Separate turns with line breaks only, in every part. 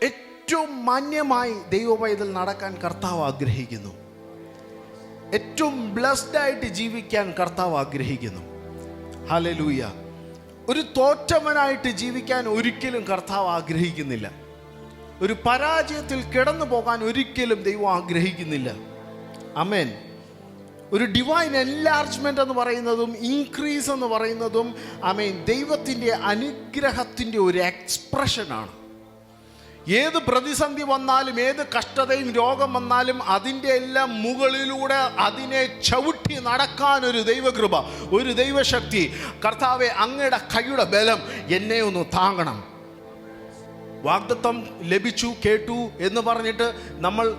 ഏറ്റവും മാന്യമായി ദൈവപൈതൽ നടക്കാൻ കർത്താവ് ആഗ്രഹിക്കുന്നു. ഏറ്റവും ബ്ലെസ്ഡായിട്ട് ജീവിക്കാൻ കർത്താവ് ആഗ്രഹിക്കുന്നു. ഹല്ലേലൂയ. ഒരു തോറ്റവനായിട്ട് ജീവിക്കാൻ ഒരിക്കലും കർത്താവ് ആഗ്രഹിക്കുന്നില്ല. ഒരു പരാജയത്തിൽ കിടന്നു പോകാൻ ഒരിക്കലും ദൈവം ആഗ്രഹിക്കുന്നില്ല. ആമേൻ. ഒരു ഡിവൈൻ എൻലാർജ്മെൻ്റ് എന്ന് പറയുന്നതും ഇൻക്രീസ് എന്ന് പറയുന്നതും ആമേൻ ദൈവത്തിൻ്റെ അനുഗ്രഹത്തിൻ്റെ ഒരു എക്സ്പ്രഷനാണ്. ഏത് പ്രതിസന്ധി വന്നാലും, ഏത് കഷ്ടതയും രോഗം വന്നാലും അതിൻ്റെ എല്ലാം മുകളിലൂടെ അതിനെ ചവിട്ടി നടക്കാനൊരു ദൈവകൃപ, ഒരു ദൈവശക്തി. കർത്താവെ, അങ്ങയുടെ കൈയുടെ ബലം എന്നെ ഒന്ന് താങ്ങണം. വാഗ്ദത്തം ലഭിച്ചു, കേട്ടു എന്ന് പറഞ്ഞിട്ട്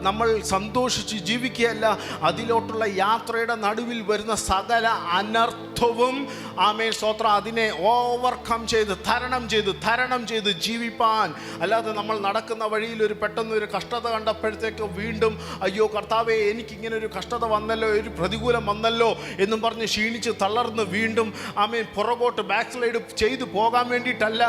നമ്മൾ സന്തോഷിച്ച് ജീവിക്കുകയല്ല. അതിലോട്ടുള്ള യാത്രയുടെ നടുവിൽ വരുന്ന സകല അനർത്ഥവും ആമേൻ സ്തോത്രം അതിനെ ഓവർകം ചെയ്ത് തരണം ചെയ്ത് ജീവിപ്പാൻ. അല്ലാതെ നമ്മൾ നടക്കുന്ന വഴിയിൽ പെട്ടെന്ന് ഒരു കഷ്ടത കണ്ടപ്പോഴത്തേക്ക് വീണ്ടും അയ്യോ കർത്താവേ എനിക്കിങ്ങനെ ഒരു കഷ്ടത വന്നല്ലോ, ഒരു പ്രതികൂലം വന്നല്ലോ എന്നും പറഞ്ഞ് ക്ഷീണിച്ച് തളർന്ന് വീണ്ടും ആമേൻ പുറകോട്ട് ബാക്ക് സ്ലൈഡ് ചെയ്തു പോകാൻ വേണ്ടിയിട്ടല്ല,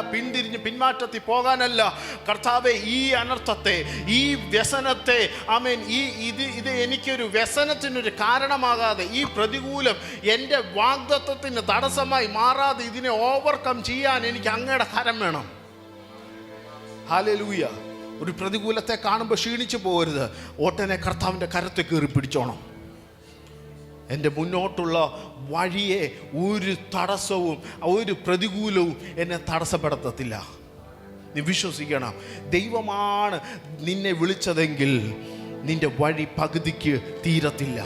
പിന്മാറ്റത്തിൽ പോകാനല്ല. കർത്താവെ, ഈ അനർത്ഥത്തെ, ഈ വ്യസനത്തെ ആമേൻ ഇത് എനിക്കൊരു വ്യസനത്തിനൊരു കാരണമാകാതെ, ഈ പ്രതികൂലം എൻ്റെ വാഗ്ദത്തത്തിന് തടസ്സമായി മാറാതെ ഇതിനെ ഓവർകം ചെയ്യാൻ എനിക്ക് അങ്ങയുടെ കരം വേണം. ഹല്ലേലൂയ. ഒരു പ്രതികൂലത്തെ കാണുമ്പോൾ ക്ഷീണിച്ചു പോകരുത്. ഓട്ടനെ കർത്താവിൻ്റെ കരത്തെ കയറി പിടിച്ചോണം. എൻ്റെ മുന്നോട്ടുള്ള വഴിയെ ഒരു തടസ്സവും ഒരു പ്രതികൂലവും എന്നെ തടസ്സപ്പെടുത്തത്തില്ല. നീ വിശ്വസിക്കണം. ദൈവമാണ് നിന്നെ വിളിച്ചതെങ്കിൽ നിന്റെ വഴി പകുതിക്ക് തീരത്തില്ല.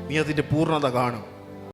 നീ അതിൻ്റെ പൂർണ്ണത കാണും.